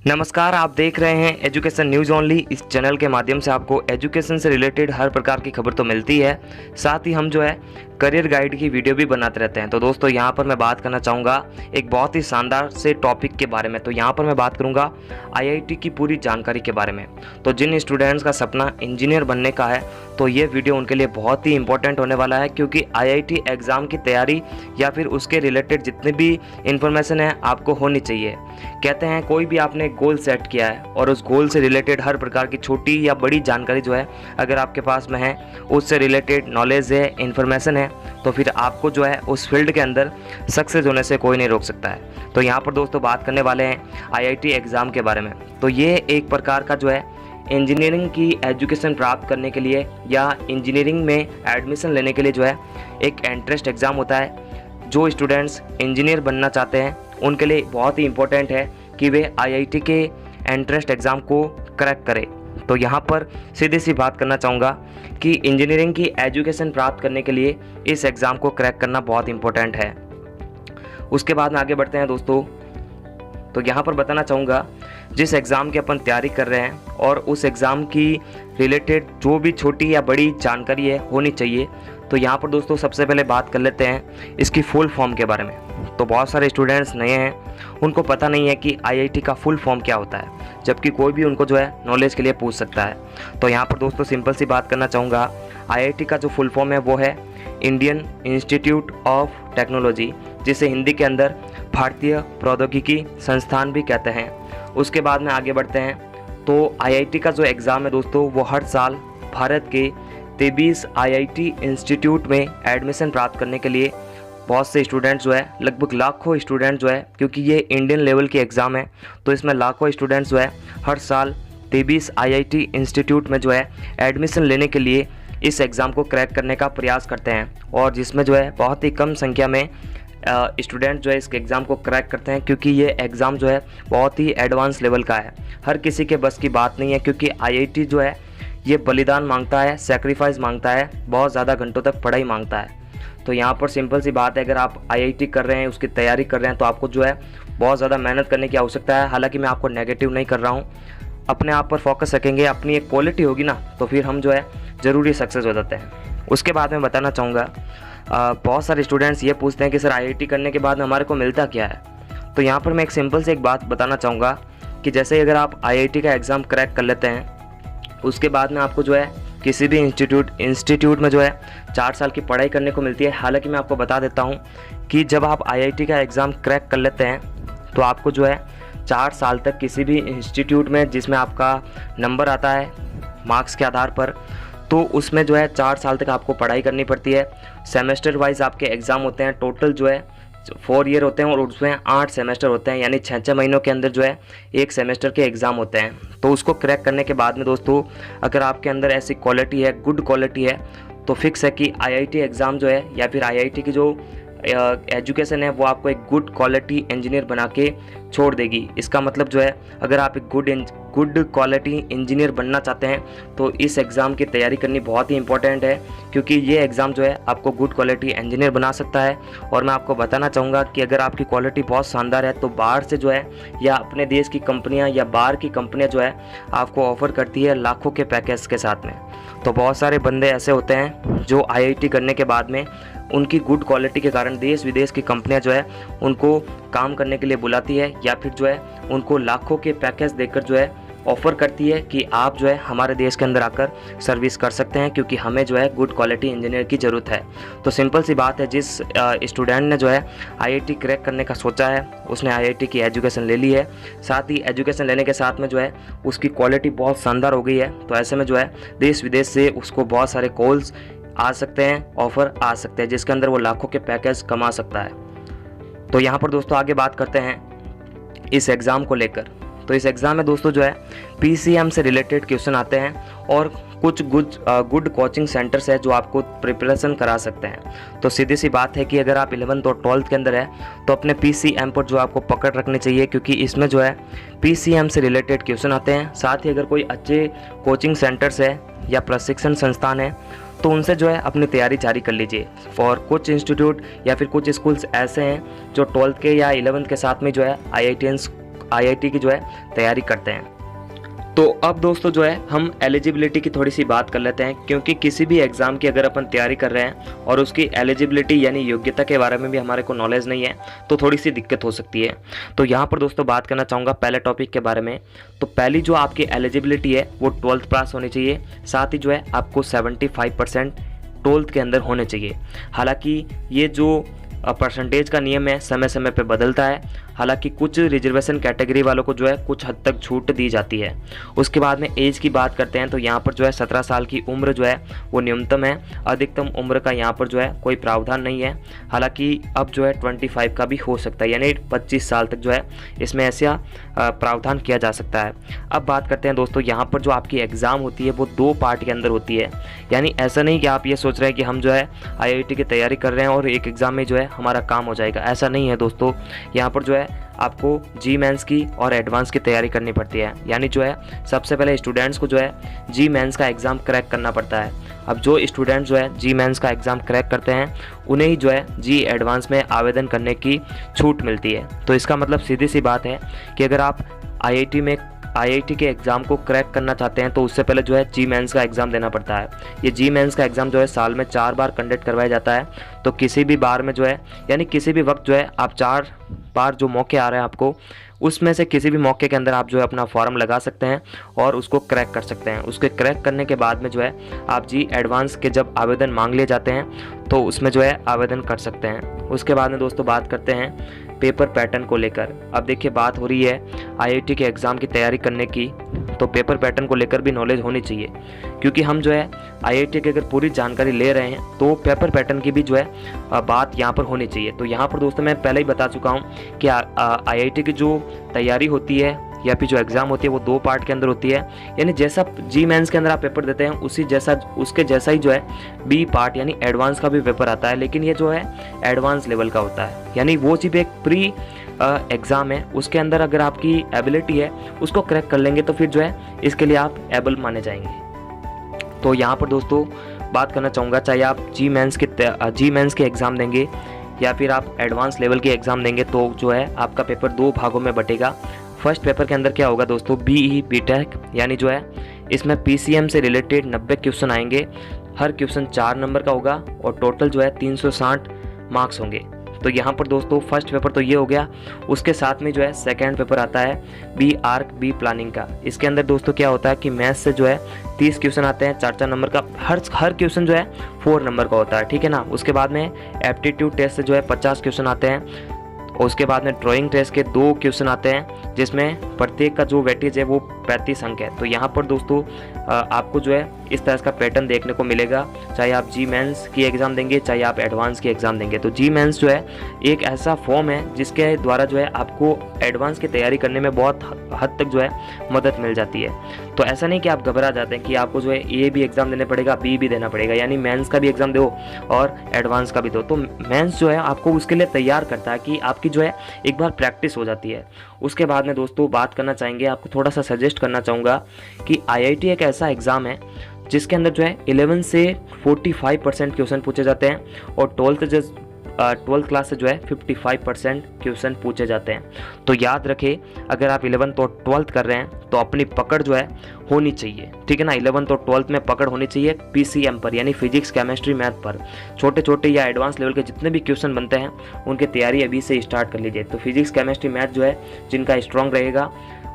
नमस्कार, आप देख रहे हैं एजुकेशन न्यूज़ ओनली। इस चैनल के माध्यम से आपको एजुकेशन से रिलेटेड हर प्रकार की खबर तो मिलती है, साथ ही हम जो है करियर गाइड की वीडियो भी बनाते रहते हैं। तो दोस्तों यहाँ पर मैं बात करना चाहूँगा एक बहुत ही शानदार से टॉपिक के बारे में। तो यहाँ पर मैं बात करूँगा आईआईटी की पूरी जानकारी के बारे में। तो जिन स्टूडेंट्स का सपना इंजीनियर बनने का है तो ये वीडियो उनके लिए बहुत ही इंपॉर्टेंट होने वाला है, क्योंकि आईआईटी एग्ज़ाम की तैयारी या फिर उसके रिलेटेड जितनी भी इंफॉर्मेशन है आपको होनी चाहिए। कहते हैं कोई भी आपने गोल सेट किया है और उस गोल से रिलेटेड हर प्रकार की छोटी या बड़ी जानकारी जो है अगर आपके पास में है, उससे रिलेटेड नॉलेज है, इन्फॉर्मेशन है, तो फिर आपको जो है उस फील्ड के अंदर सक्सेस होने से कोई नहीं रोक सकता है। तो यहाँ पर दोस्तों बात करने वाले हैं आईआईटी एग्ज़ाम के बारे में। तो ये एक प्रकार का जो है इंजीनियरिंग की एजुकेशन प्राप्त करने के लिए या इंजीनियरिंग में एडमिशन लेने के लिए जो है एक एंट्रेंस एग्ज़ाम होता है। जो स्टूडेंट्स इंजीनियर बनना चाहते हैं उनके लिए बहुत ही इम्पोर्टेंट है कि वे आईआईटी के एंट्रेंस एग्ज़ाम को क्रैक करें। तो यहाँ पर सीधी सी बात करना चाहूँगा कि इंजीनियरिंग की एजुकेशन प्राप्त करने के लिए इस एग्ज़ाम को क्रैक करना बहुत इम्पोर्टेंट है। उसके बाद में आगे बढ़ते हैं दोस्तों। तो यहाँ पर बताना चाहूँगा जिस एग्ज़ाम की अपन तैयारी कर रहे हैं और उस एग्ज़ाम की रिलेटेड जो भी छोटी या बड़ी जानकारी है होनी चाहिए। तो यहाँ पर दोस्तों सबसे पहले बात कर लेते हैं इसकी फुल फॉर्म के बारे में। तो बहुत सारे स्टूडेंट्स नए हैं, उनको पता नहीं है कि आईआईटी का फुल फॉर्म क्या होता है, जबकि कोई भी उनको जो है नॉलेज के लिए पूछ सकता है। तो यहाँ पर दोस्तों सिंपल सी बात करना चाहूँगा, आईआईटी का जो फुल फॉर्म है वो है इंडियन इंस्टीट्यूट ऑफ टेक्नोलॉजी, जिसे हिंदी के अंदर भारतीय प्रौद्योगिकी संस्थान भी कहते हैं। उसके बाद में आगे बढ़ते हैं। तो आईआईटी का जो एग्ज़ाम है दोस्तों वो हर साल भारत के 23 आईआईटी इंस्टीट्यूट में एडमिशन प्राप्त करने के लिए बहुत से स्टूडेंट्स जो है, लगभग लाखों स्टूडेंट जो है, क्योंकि ये इंडियन लेवल की एग्ज़ाम है तो इसमें लाखों स्टूडेंट्स जो है हर साल 23 आईआईटी इंस्टीट्यूट में जो है एडमिशन लेने के लिए इस एग्ज़ाम को क्रैक करने का प्रयास करते हैं, और जिसमें जो है बहुत ही कम संख्या में स्टूडेंट जो है इस एग्ज़ाम को क्रैक करते हैं, क्योंकि ये एग्ज़ाम जो है बहुत ही एडवांस लेवल का है। हर किसी के बस की बात नहीं है, क्योंकि आईआईटी जो है ये बलिदान मांगता है, सेक्रीफाइस मांगता है, बहुत ज़्यादा घंटों तक पढ़ाई मांगता है। तो यहाँ पर सिंपल सी बात है, अगर आप आईआईटी कर रहे हैं, उसकी तैयारी कर रहे हैं, तो आपको जो है बहुत ज़्यादा मेहनत करने की आवश्यकता है। हालांकि मैं आपको नेगेटिव नहीं कर रहा हूँ, अपने आप पर फोकस रखेंगे, अपनी एक क्वालिटी होगी ना, तो फिर हम जो है ज़रूरी सक्सेस हो जाते हैं। उसके बाद मैं बताना चाहूँगा, बहुत सारे स्टूडेंट्स ये पूछते हैं कि सर आईआईटी करने के बाद हमारे को मिलता क्या है। तो यहाँ पर मैं एक सिंपल से एक बात बताना चाहूँगा कि जैसे ही अगर आप आईआईटी का एग्ज़ाम क्रैक कर लेते हैं, उसके बाद में आपको जो है किसी भी इंस्टीट्यूट में जो है 4 साल की पढ़ाई करने को मिलती है। हालांकि मैं आपको बता देता हूँ कि जब आप आईआईटी का एग्ज़ाम क्रैक कर लेते हैं तो आपको जो है 4 साल तक किसी भी इंस्टीट्यूट में जिसमें आपका नंबर आता है मार्क्स के आधार पर, तो उसमें जो है 4 साल तक आपको पढ़ाई करनी पड़ती है। सेमेस्टर वाइज आपके एग्ज़ाम होते हैं, टोटल जो है 4 ईयर होते हैं और उसमें 8 सेमेस्टर होते हैं, यानी 6-6 महीनों के अंदर जो है एक सेमेस्टर के एग्ज़ाम होते हैं। तो उसको क्रैक करने के बाद में दोस्तों अगर आपके अंदर ऐसी क्वालिटी है, गुड क्वालिटी है, तो फिक्स है कि आईआईटी एग्ज़ाम जो है या फिर आईआईटी की जो एजुकेशन है वो आपको एक गुड क्वालिटी इंजीनियर बना के छोड़ देगी। इसका मतलब जो है अगर आप एक गुड क्वालिटी इंजीनियर बनना चाहते हैं तो इस एग्ज़ाम की तैयारी करनी बहुत ही इंपॉर्टेंट है, क्योंकि ये एग्ज़ाम जो है आपको गुड क्वालिटी इंजीनियर बना सकता है। और मैं आपको बताना चाहूँगा कि अगर आपकी क्वालिटी बहुत शानदार है तो बाहर से जो है या अपने देश की कंपनियाँ या बाहर की कंपनियाँ जो है आपको ऑफ़र करती है लाखों के पैकेज के साथ में। तो बहुत सारे बंदे ऐसे होते हैं जो आईआईटी करने के बाद में उनकी गुड क्वालिटी के कारण देश विदेश की कंपनियां जो है उनको काम करने के लिए बुलाती है, या फिर जो है उनको लाखों के पैकेज देकर जो है ऑफ़र करती है कि आप जो है हमारे देश के अंदर आकर सर्विस कर सकते हैं, क्योंकि हमें जो है गुड क्वालिटी इंजीनियर की ज़रूरत है। तो सिंपल सी बात है, जिस स्टूडेंट ने जो है आईआईटी क्रैक करने का सोचा है उसने आईआईटी की एजुकेशन ले ली है। साथ ही एजुकेशन लेने के साथ में जो है उसकी क्वालिटी बहुत शानदार हो गई है। तो ऐसे में जो है देश विदेश से उसको बहुत सारे कॉल्स आ सकते हैं, ऑफ़र आ सकते हैं, जिसके अंदर वो लाखों के पैकेज कमा सकता है। तो यहाँ पर दोस्तों आगे बात करते हैं इस एग्ज़ाम को लेकर। तो इस एग्ज़ाम में दोस्तों जो है पीसीएम से रिलेटेड क्वेश्चन आते हैं और कुछ गुड कोचिंग सेंटर्स है जो आपको प्रिपरेशन करा सकते हैं। तो सीधी सी बात है कि अगर आप 11th और 12th के अंदर है तो अपने पीसीएम पर जो आपको पकड़ रखनी चाहिए, क्योंकि इसमें जो है पीसीएम से रिलेटेड क्वेश्चन आते हैं। साथ ही अगर कोई अच्छे कोचिंग सेंटर्स है या प्रशिक्षण संस्थान है तो उनसे जो है अपनी तैयारी जारी कर लीजिए। फॉर कुछ इंस्टीट्यूट या फिर कुछ स्कूल्स ऐसे हैं जो 12th के या 11th के साथ में जो है IIT की जो है तैयारी करते हैं। तो अब दोस्तों जो है हम एलिजिबिलिटी की थोड़ी सी बात कर लेते हैं, क्योंकि किसी भी एग्ज़ाम की अगर अपन तैयारी कर रहे हैं और उसकी एलिजिबिलिटी यानी योग्यता के बारे में भी हमारे को नॉलेज नहीं है तो थोड़ी सी दिक्कत हो सकती है। तो यहाँ पर दोस्तों बात करना चाहूँगा पहले टॉपिक के बारे में। तो पहली जो आपकी एलिजिबिलिटी है वो 12th पास होनी चाहिए, साथ ही जो है आपको 75% 12th के अंदर होने चाहिए। हालांकि ये जो परसेंटेज का नियम है समय समय पे बदलता है, हालांकि कुछ रिजर्वेशन कैटेगरी वालों को जो है कुछ हद तक छूट दी जाती है। उसके बाद में एज की बात करते हैं तो यहाँ पर जो है 17 साल की उम्र जो है वो न्यूनतम है, अधिकतम उम्र का यहाँ पर जो है कोई प्रावधान नहीं है। हालांकि अब जो है 25 का भी हो सकता है, यानी 25 साल तक जो है इसमें ऐसा प्रावधान किया जा सकता है। अब बात करते हैं दोस्तों यहाँ पर जो आपकी एग्ज़ाम होती है वो 2 पार्ट के अंदर होती है, यानी ऐसा नहीं कि आप ये सोच रहे हैं कि हम जो है IIT की तैयारी कर रहे हैं और एक एग्ज़ाम में जो है हमारा काम हो जाएगा, ऐसा नहीं है दोस्तों। यहाँ पर जो है आपको जी मेंस की और एडवांस की तैयारी करनी पड़ती है, यानी जो है सबसे पहले स्टूडेंट्स को जो है जी मेंस का एग्ज़ाम क्रैक करना पड़ता है। अब जो स्टूडेंट्स जो है जी मेंस का एग्ज़ाम क्रैक करते हैं उन्हें ही जो है जी एडवांस में आवेदन करने की छूट मिलती है। तो इसका मतलब सीधी सी बात है कि अगर आप IIT के एग्ज़ाम को क्रैक करना चाहते हैं तो उससे पहले जो है जी मेंस का एग्ज़ाम देना पड़ता है। ये जी मेंस का एग्ज़ाम जो है साल में 4 बार कंडक्ट करवाया जाता है। तो किसी भी बार में जो है यानी किसी भी वक्त जो है आप 4 बार जो मौके आ रहे हैं आपको, उसमें से किसी भी मौके के अंदर आप जो है अपना फॉर्म लगा सकते हैं और उसको क्रैक कर सकते हैं। उसके क्रैक करने के बाद में जो है आप जी एडवांस के जब आवेदन मांग लिए जाते हैं तो उसमें जो है आवेदन कर सकते हैं। उसके बाद में दोस्तों बात करते हैं पेपर पैटर्न को लेकर। अब देखिए बात हो रही है IIT के एग्ज़ाम की तैयारी करने की, तो पेपर पैटर्न को लेकर भी नॉलेज होनी चाहिए, क्योंकि हम जो है IIT की अगर पूरी जानकारी ले रहे हैं तो पेपर पैटर्न की भी जो है बात यहाँ पर होनी चाहिए। तो यहाँ पर दोस्तों मैं पहले ही बता चुका हूँ कि IIT की जो तैयारी होती है या फिर जो एग्ज़ाम होती है वो 2 पार्ट के अंदर होती है, यानी जैसा जी मेंस के अंदर आप पेपर देते हैं उसके जैसा ही जो है B पार्ट यानी एडवांस का भी पेपर आता है, लेकिन ये जो है एडवांस लेवल का होता है, यानी वो सिर्फ एक प्री एग्ज़ाम है। उसके अंदर अगर आपकी एबिलिटी है उसको क्रैक कर लेंगे तो फिर जो है इसके लिए आप एबल माने जाएंगे। तो यहाँ पर दोस्तों बात करना चाहूँगा, चाहे आप जी मेंस के एग्ज़ाम देंगे या फिर आप एडवांस लेवल के एग्ज़ाम देंगे तो जो है आपका पेपर 2 भागों में बटेगा। फर्स्ट पेपर के अंदर क्या होगा दोस्तों, BE BTech, यानी जो है इसमें PCM से रिलेटेड 90 क्वेश्चन आएंगे। हर क्वेश्चन 4 नंबर का होगा और टोटल जो है 360 मार्क्स होंगे। तो यहाँ पर दोस्तों फर्स्ट पेपर तो ये हो गया। उसके साथ में जो है सेकेंड पेपर आता है B आर्क B प्लानिंग का। इसके अंदर दोस्तों क्या होता है कि मैथ्स से जो है 30 क्वेश्चन आते हैं, 4 नंबर का। हर क्वेश्चन जो है 4 नंबर का होता है, ठीक है ना। उसके बाद में एप्टीट्यूड टेस्ट से जो है 50 क्वेश्चन आते हैं। और उसके बाद में ड्राइंग टेस्ट के 2 क्वेश्चन आते हैं, जिसमें प्रत्येक का जो वेटेज है वो 35 अंक है। तो यहाँ पर दोस्तों आपको जो है इस तरह का पैटर्न देखने को मिलेगा, चाहे आप जी मेंस की एग्ज़ाम देंगे चाहे आप एडवांस की एग्ज़ाम देंगे। तो जी मेंस जो है एक ऐसा फॉर्म है जिसके द्वारा जो है आपको एडवांस की तैयारी करने में बहुत हद तक जो है मदद मिल जाती है। तो ऐसा नहीं कि आप घबरा जाते हैं कि आपको जो है ए भी एग्ज़ाम देने पड़ेगा, बी भी देना पड़ेगा, यानी मेंस का भी एग्ज़ाम दो और एडवांस का भी दो। तो मेंस जो है आपको उसके लिए तैयार करता है कि आपकी जो है एक बार प्रैक्टिस हो जाती है। उसके बाद में दोस्तों बात करना चाहेंगे, आपको थोड़ा सा सजेस्ट करना चाहूँगा कि IIT एक ऐसा एग्ज़ाम है जिसके अंदर जो है 11 से 45% क्वेश्चन पूछे जाते हैं और 12th क्लास से जो है 55% क्वेश्चन पूछे जाते हैं। तो याद रखें, अगर आप 11th और 12th कर रहे हैं तो अपनी पकड़ जो है होनी चाहिए, ठीक है ना। 11th और 12th में पकड़ होनी चाहिए PCM पर, यानी फिजिक्स केमिस्ट्री मैथ पर। छोटे या एडवांस लेवल के जितने भी क्वेश्चन बनते हैं उनकी तैयारी अभी से स्टार्ट कर लीजिए। तो फिजिक्स केमिस्ट्री मैथ जो है जिनका स्ट्रॉन्ग रहेगा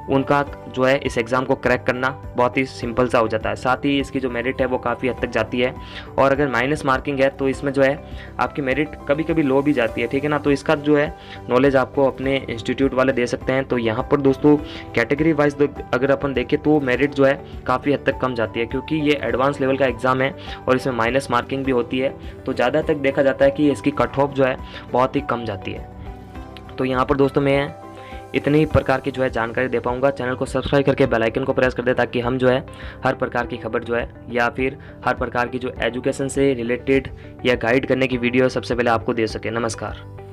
उनका जो है इस एग्ज़ाम को क्रैक करना बहुत ही सिंपल सा हो जाता है। साथ ही इसकी जो मेरिट है वो काफ़ी हद तक जाती है, और अगर माइनस मार्किंग है तो इसमें जो है आपकी मेरिट कभी कभी लो भी जाती है, ठीक है ना। तो इसका जो है नॉलेज आपको अपने इंस्टीट्यूट वाले दे सकते हैं। तो यहाँ पर दोस्तों कैटेगरी वाइज अगर अपन देखें तो मेरिट जो है काफ़ी हद तक कम जाती है, क्योंकि ये एडवांस लेवल का एग्ज़ाम है और इसमें माइनस मार्किंग भी होती है। तो ज़्यादा तक देखा जाता है कि इसकी कट ऑफ जो है बहुत ही कम जाती है। तो यहाँ पर दोस्तों मैं इतनी ही प्रकार की जो है जानकारी दे पाऊंगा। चैनल को सब्सक्राइब करके बेल आइकन को प्रेस कर दे, ताकि हम जो है हर प्रकार की खबर जो है या फिर हर प्रकार की जो एजुकेशन से रिलेटेड या गाइड करने की वीडियो सबसे पहले आपको दे सके। नमस्कार।